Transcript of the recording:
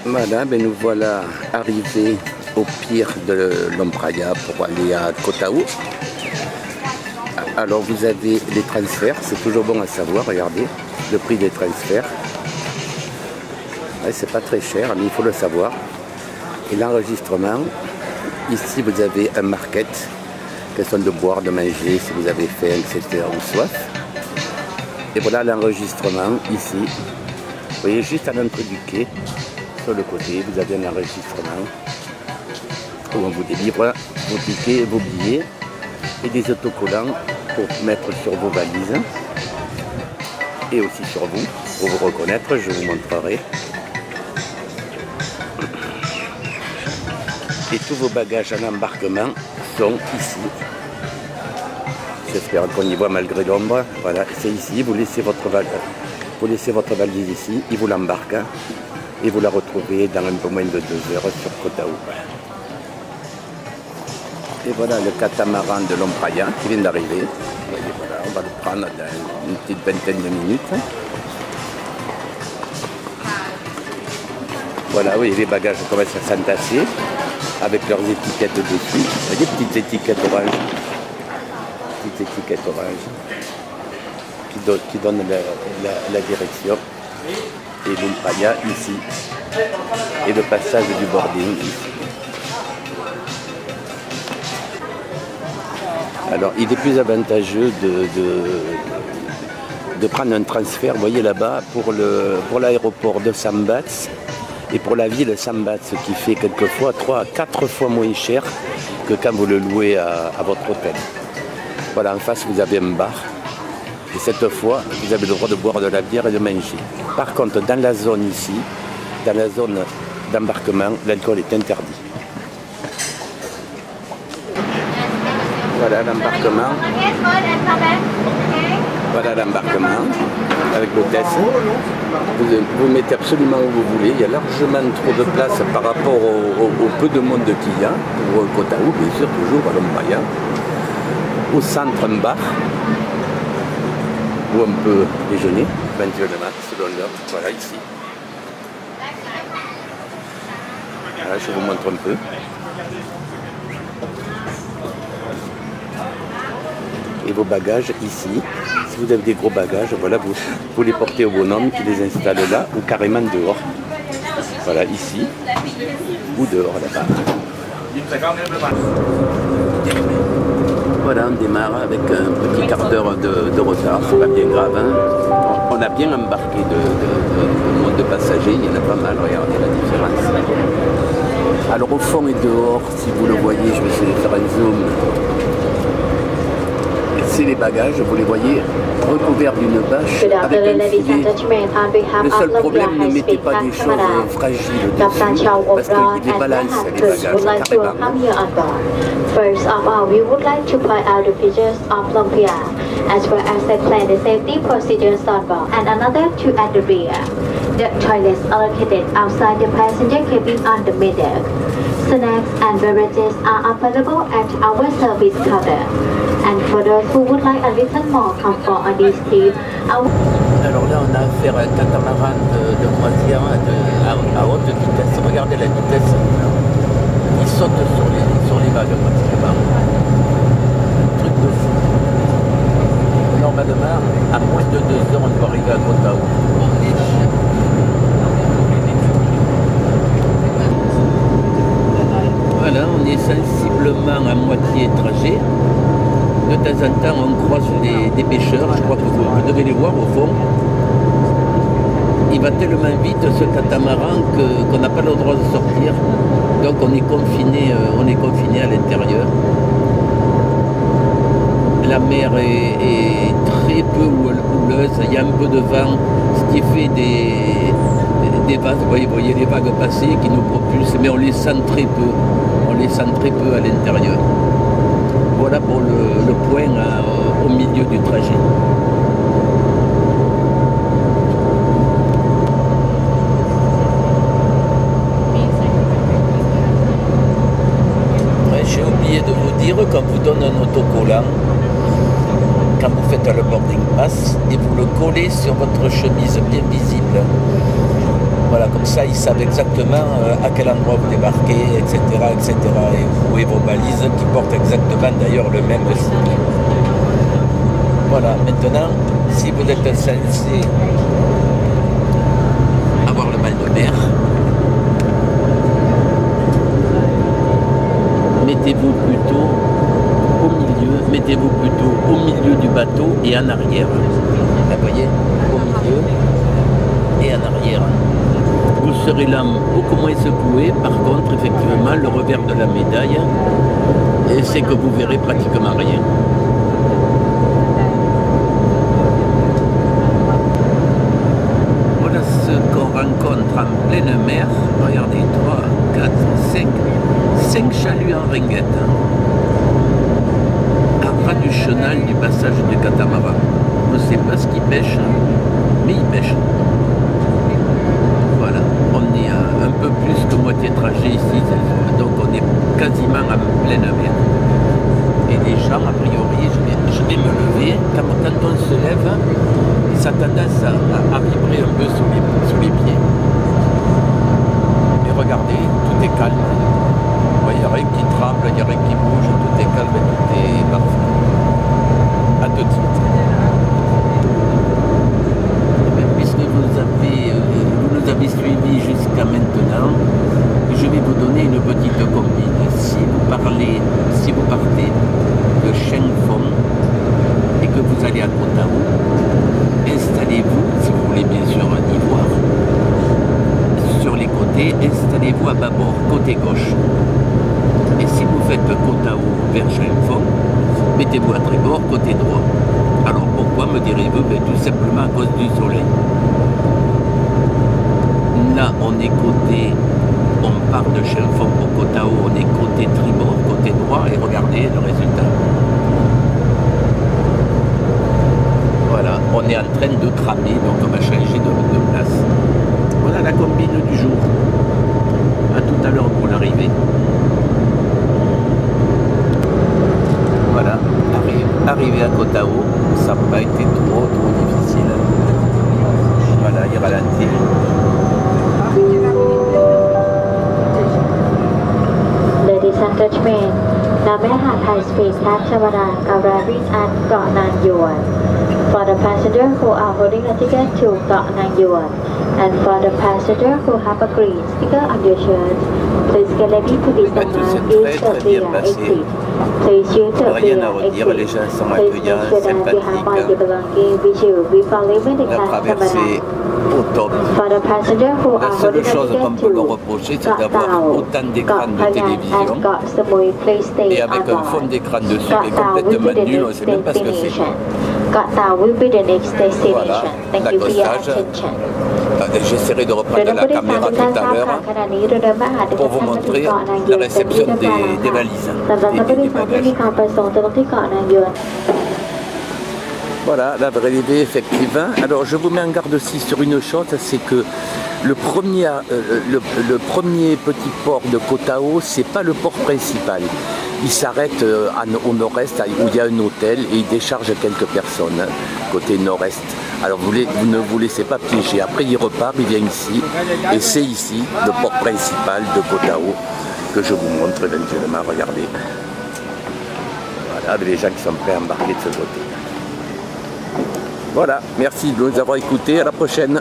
Voilà, ben nous voilà arrivés au pier de l'Ombraya pour aller à Kotao. Alors vous avez les transferts, c'est toujours bon à savoir, regardez, le prix des transferts. Ouais, c'est pas très cher, mais il faut le savoir. Et l'enregistrement, ici vous avez un market, question de boire, de manger, si vous avez faim, etc. ou soif. Et voilà l'enregistrement ici. Vous voyez juste à l'entrée du quai, sur le côté, vous avez un enregistrement où on vous délivre vos tickets et vos billets et des autocollants pour mettre sur vos valises et aussi sur vous, pour vous reconnaître, je vous montrerai. Et tous vos bagages à l'embarquement sont ici. J'espère qu'on y voit malgré l'ombre. Voilà, c'est ici, vous laissez votre valise ici, ils vous l'embarquent et vous la retrouvez dans un peu moins de 2 heures sur Kotao. Et voilà le catamaran de l'Ombraya qui vient d'arriver. Voilà, on va le prendre dans une petite vingtaine de minutes. Voilà, oui, les bagages commencent à s'entasser avec leurs étiquettes dessus. Des petites étiquettes oranges. Petites étiquettes oranges qui donnent la direction. Et l'Ombraya ici. Et le passage du boarding ici. Alors, il est plus avantageux de prendre un transfert, vous voyez là-bas, pour l'aéroport de Sambats et pour la ville Sambats, qui fait quelquefois 3 à 4 fois moins cher que quand vous le louez à votre hôtel. Voilà, en face, vous avez un bar. Et cette fois, vous avez le droit de boire de la bière et de manger. Par contre, dans la zone ici, dans la zone d'embarquement, l'alcool est interdit. Voilà l'embarquement. Voilà l'embarquement avec l'hôtesse. Vous mettez absolument où vous voulez. Il y a largement trop de place par rapport au peu de monde qu'il y a pour Kotao, bien sûr, toujours à l'Ombraya. Au centre, un bar où on peut déjeuner, éventuellement, selon l'heure. Voilà, ici. Voilà, je vous montre un peu. Et vos bagages ici, si vous avez des gros bagages, voilà, vous les portez au bonhomme qui les installe là ou carrément dehors. Voilà, ici ou dehors là-bas. Voilà, on démarre avec un petit quart d'heure de retard, c'est pas bien grave. Hein. On a bien embarqué de monde de passagers, il y en a pas mal, regardez la différence. Alors au fond et dehors, si vous le voyez, je vais essayer de faire un zoom. C'est les bagages, vous les voyez recouverts d'une bâche avec un filet. Le seul problème, ne mettez pas des choses fragiles dessus parce qu'ils les balancent les bagages carrément. First of all, we would like to point out the features of Lumpia, as well as explain the safety procedures on board, and another two at the rear. The toilets are located outside the passenger cabin on the middle. Snacks and beverages are available at our service counter. And for those who would like a little more comfort on this trip, alors là, on a affaire à un catamaran de croisière à haute vitesse. Regardez la vitesse. Il saute sur les vagues pratiquement. Un truc de fou. Normalement, à moins de 2 heures, on doit arriver à Kotao. Voilà, on est sensiblement à moitié trajet. De temps en temps, on croise des pêcheurs, je crois que vous devez les voir au fond. Il va tellement vite ce catamaran qu'on n'a pas le droit de sortir. Donc on est confiné à l'intérieur. La mer est très peu houleuse, il y a un peu de vent, ce qui fait des vagues. Vous voyez les vagues passer qui nous propulsent, mais on les sent très peu. On les sent très peu à l'intérieur. Voilà pour le point au milieu du trajet. J'ai oublié de vous dire qu'on vous donne un autocollant quand vous faites le boarding pass et vous le collez sur votre chemise bien visible. Voilà, comme ça, ils savent exactement à quel endroit vous débarquez, etc., etc. Et vous trouvez vos balises qui portent exactement d'ailleurs le même sigle. Voilà, maintenant, si vous êtes censé avoir le mal de mer, mettez-vous plutôt au milieu du bateau et en arrière. Vous voyez, au milieu et en arrière. Vous serez là beaucoup moins secoué. Par contre, effectivement, le revers de la médaille, c'est que vous verrez pratiquement rien. Voilà ce qu'on rencontre en pleine mer. Regardez, 3, 4, 5 chaluts en ringuette. À ras du chenal du passage du catamaran. On ne sait pas ce qu'ils pêchent, mais ils pêchent. Voilà, on est un peu plus que moitié trajet ici, donc on est quasiment en pleine mer. Et les gens, a priori, je vais me lever, quand on se lève, ça a tendance à vibrer un peu sous les pieds. Et regardez, tout est calme. Il n'y a rien qui tremble, il n'y a rien qui bouge, tout est calme, tout est parfait. A tout de suite. Puisque vous nous avez suivis jusqu'à maintenant, je vais vous donner une petite combine. Si vous partez de Chengfeng et que vous allez à Koh Tao, installez-vous, si vous voulez bien sûr y voir, sur les côtés, installez-vous à bâbord, côté gauche. Et si vous faites Koh Tao vers Chengfeng, mettez-vous à tribord, côté droit. Alors pourquoi, me direz-vous? Tout simplement à cause du soleil. Là, on part de Chengfeng pour Koh Tao, on est côté tribord, côté droit, et regardez le résultat. Voilà, on est en train de cramer, donc on va changer de place. Voilà la combine du jour. À tout à l'heure pour l'arrivée. Voilà, arrivé à Koh Tao, ça n'a pas été trop difficile. Voilà, il ralentit. Ladies and gentlemen, Nameha High Speed Catamaran arriving at Koh Nang Yuan. For the passengers who are holding a ticket to Koh Nang Yuan, and for the passengers who have a green sticker on your shirt, please get ready to be someone use the rear exit. Please use the rear exit. Please make sure that you have all your belongings with you before leaving the catamaran. For the passengers who are holding a ticket to Koh Tao, Koh Phangan and Koh Samui, please stay on board. Koh Tao will be the next destination. Koh Tao will be the next destination. Thank you for your attention. J'essaierai de reprendre la caméra tout à l'heure pour vous montrer la réception des valises et des bagages. Voilà, la vraie idée, effectivement. Alors, je vous mets en garde aussi sur une chose, c'est que le premier petit port de Koh Tao, c'est pas le port principal. Il s'arrête au nord-est où il y a un hôtel et il décharge quelques personnes, côté nord-est. Alors vous ne vous laissez pas piéger. Après il repart, il vient ici. Et c'est ici, le port principal de Koh Tao, que je vous montre éventuellement. Regardez. Voilà, avec les gens qui sont prêts à embarquer de ce côté. Voilà, merci de nous avoir écoutés. À la prochaine.